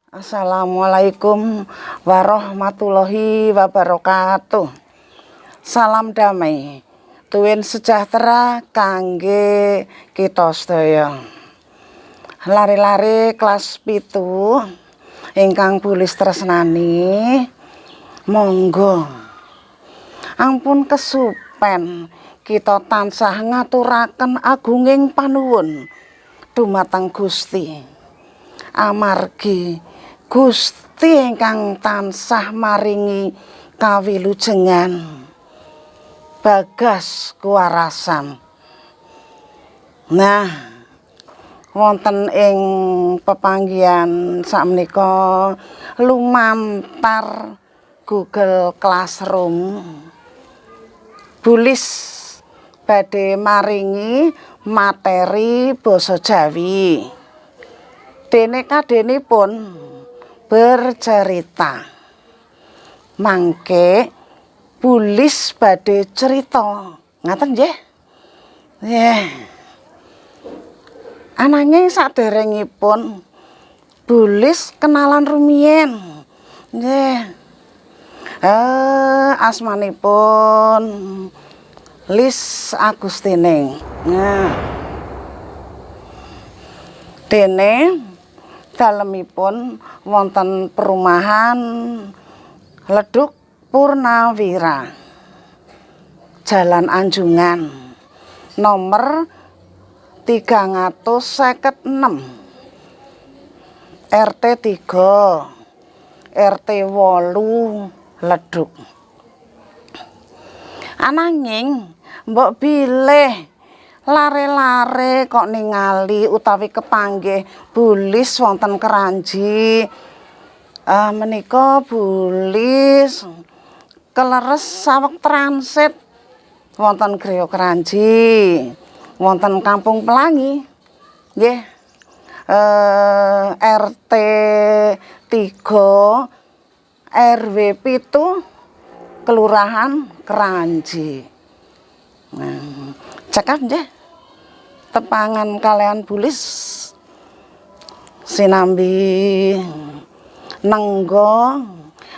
Assalamualaikum warahmatullahi wabarakatuh. Salam damai, tuwin sejahtera kangge kita sedaya. Lari-lari kelas pitu ingkang Bulis tresnani, monggo ampun kesupen kita tansah ngaturaken agunging panuwun dumateng Gusti. Amargi Gusti ingkang tansah maringi kawilujengan bagas kuwarasan. Nah, wonten ing pepanggihan sakmenika lumantar Google Classroom Bulis badhe maringi materi basa Jawi. Dene kadenipun bercerita. Mangke Bulis badhe cerita. Ngaten nggih? Nggih. Ananging saderengipun Bulis kenalan rumiyin. Nggih. Asmanipun Lis Agustining. Nah. Dene dalemipun wonten perumahan Leduk Purnawira, Jalan Anjungan, nomor 356, RT 3, RT 8, Leduk. Ananging mbok bilih lare-lare kok ningali utawi kepanggih Bulis wonten Keranji. Menika Bulis keleres saweg transit wonten Griya Keranji, wonten Kampung Pelangi. Nggih. RT 3 RW 7 Kelurahan Keranji. Nah, cekap nggih. Tepangan kalian Bulis sinambi nenggo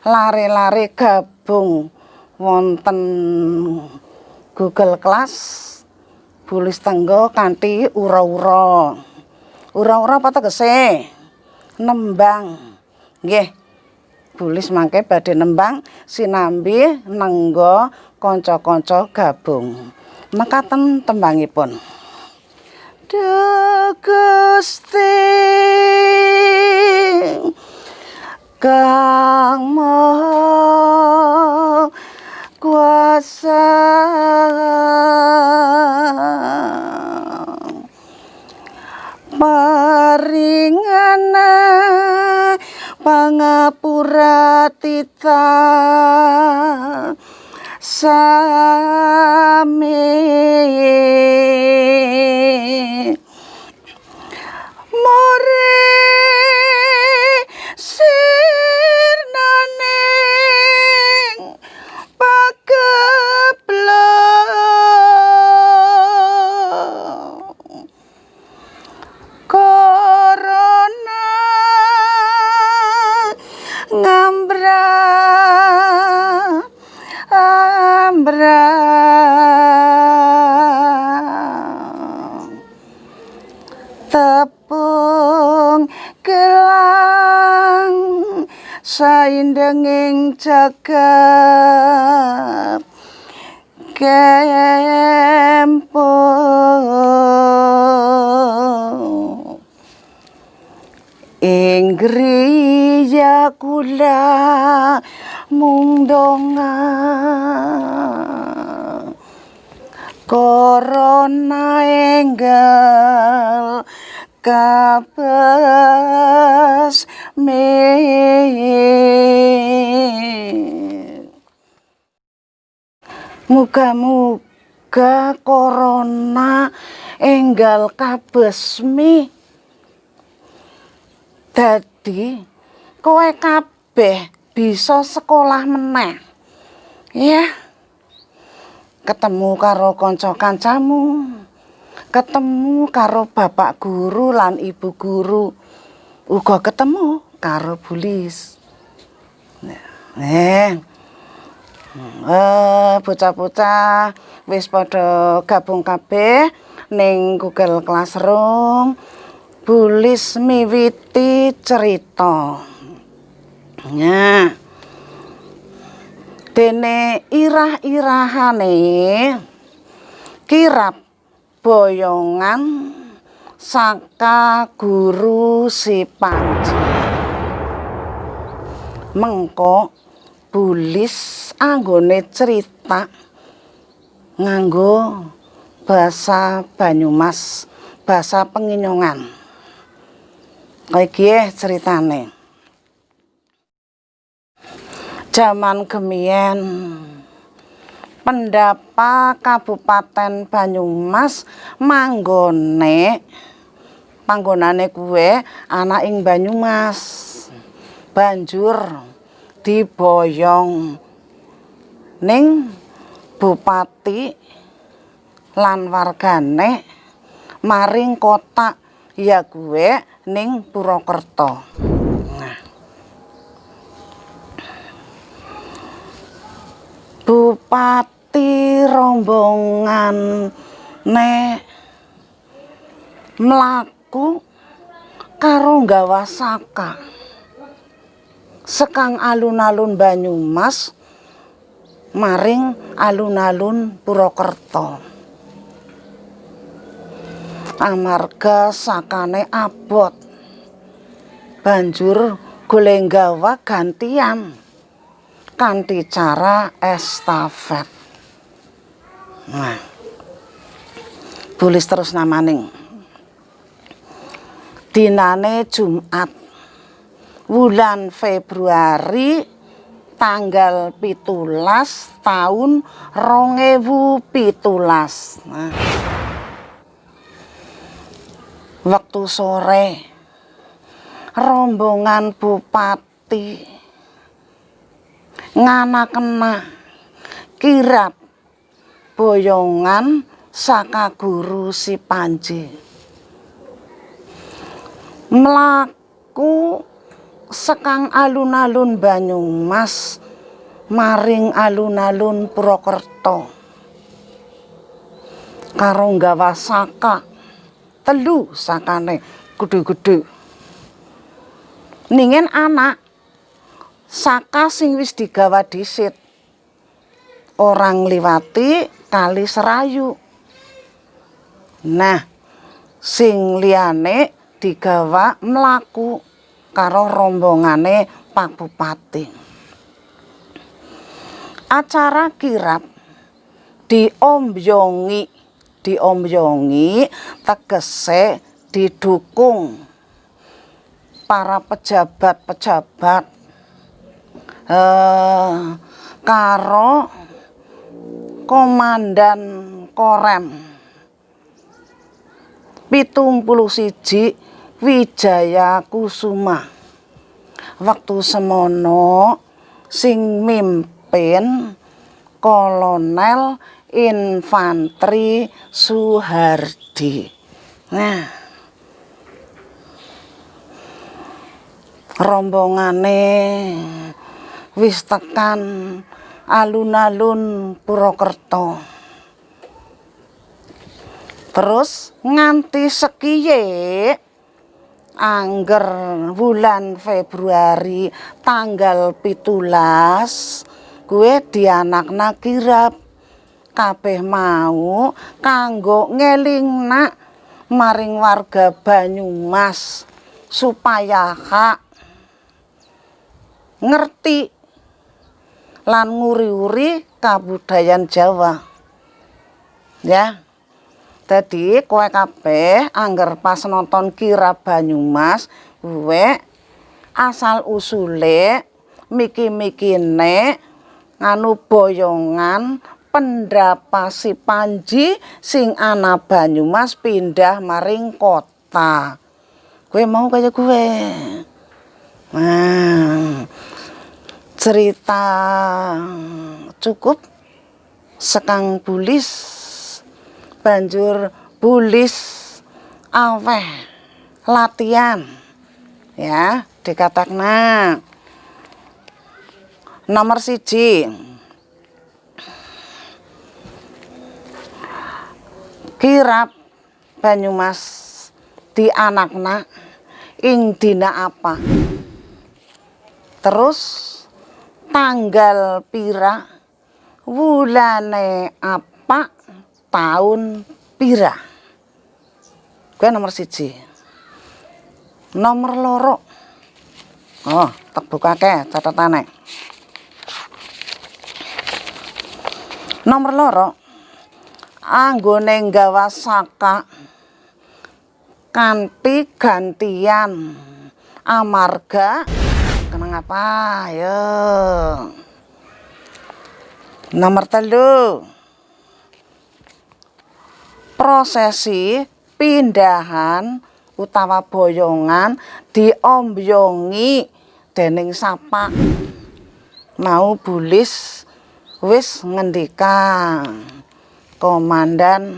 lare-lare gabung wonten Google Class Bulis tenggo kanthi ura-ura. Ura-ura apa tegese? Nembang. Nggih. Bulis mangke badhe nembang sinambi nenggo kanca-kanca gabung. Mekaten tembangipun. Duh Gusti Kang Maha Kuasa, paringana pangapura tita sami more sirnaning pageblong corona ngambra tepung gelang saindenging jagat kempo ing griya kula mung donga corona enggal kabes muga-muga corona enggal kabesmi dadi kowe kabeh bisa sekolah meneh ya, ketemu karo kanca-kancamu, ketemu karo bapak guru lan ibu guru, uga ketemu karo Bulis. Bocah-bocah wis padha gabung kabeh ning Google Classroom. Bulis miwiti cerita. Nah, dene irah-irahane kirab boyongan saka guru si Panji. Mengko Bulis anggone cerita nganggo bahasa Banyumas, bahasa Penginyongan. Kaya iki ceritane. Jaman kemiyen Pendapa Kabupaten Banyumas panggonane kuwe ana ing Banyumas. Banjur diboyong ning bupati lan wargane maring kota ya kuwe ning Purwokerto. Nah, bupati rombongan mlaku karo nggawa saka sekang alun-alun Banyumas maring alun-alun Purwokerto. Amarga sakane abot, banjur golek nggawa gantian kanthi cara estafet. Nah, Bulis terus namaning. Dinane Jumat, wulan Februari tanggal 17 tahun 2017. Nah, waktu sore rombongan bupati nganakena kirab boyongan saka guru si Panji mlaku sekang alun-alun Banyumas maring alun-alun Purwokerto karo nggawa saka 3 sakane gedhe-gedhe. Ningen anak saka sing wis digawa dhisit orang liwati Kali Serayu. Nah, sing liyane digawa mlaku karo rombongane Pak Bupati. Acara kirab diombyongi tegese didukung para pejabat-pejabat karo Komandan Korem 71 Wijaya Kusuma. Waktu semono sing mimpin Kolonel Infanteri Suhardi. Nah, rombongane wis tekan alun-alun Purwokerto. Terus nganti sekiye angger bulan Februari tanggal 17 kuwe dianakna kirab kabeh mau kanggo ngelingna maring warga Banyumas supaya ngerti lan nguri-uri kabudayan Jawa. Ya. Jadi kowe kabeh angger pas nonton kirab Banyumas kowe asal usule miki-mikine anu boyongan Pendapa si Panji sing ana Banyumas pindah maring kota. Kowe mau kaya kowe. Nah, cerita cukup sekang Bulis banjur Bulis aweh latihan ya dikatakna. Nomor 1 kirab Banyumas dianakna ing dina apa? Terus tanggal pira, wulane apa, tahun pira? Kuwi nomor 1. Nomor 2. Oh, tak bukake catatane. Nomor 2. Anggone nggawa saka kanthi gantian amarga kenang apa? Ayo. Nomor 3. Prosesi pindahan utawa boyongan diombyongi dening sapa? Mau Bulis wis ngendikan komandan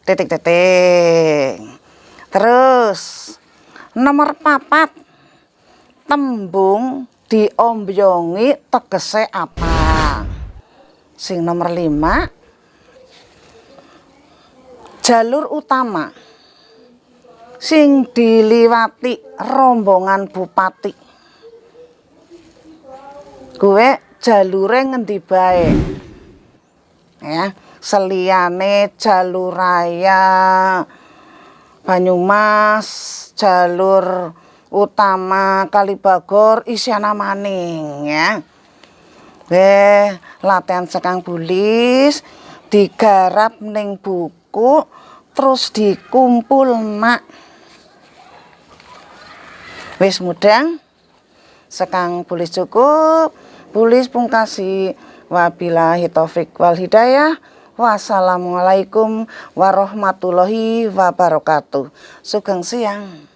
titik-titik. Terus nomor 4. Tembung diombyongi tegese apa? Sing nomor 5. Jalur utama sing diliwati rombongan bupati. Kuwe jalure ngendi bae? Ya, seliyane jalur raya Banyumas, jalur utama Kalibagor isyana maning ya. Latihan sekang Bulis digarap ning buku terus dikumpul nak. Wis mudang sekang Bulis cukup. Bulis pungkasi wabillahi taufik wal hidayah. Wassalamualaikum warahmatullahi wabarakatuh. Sugeng siang.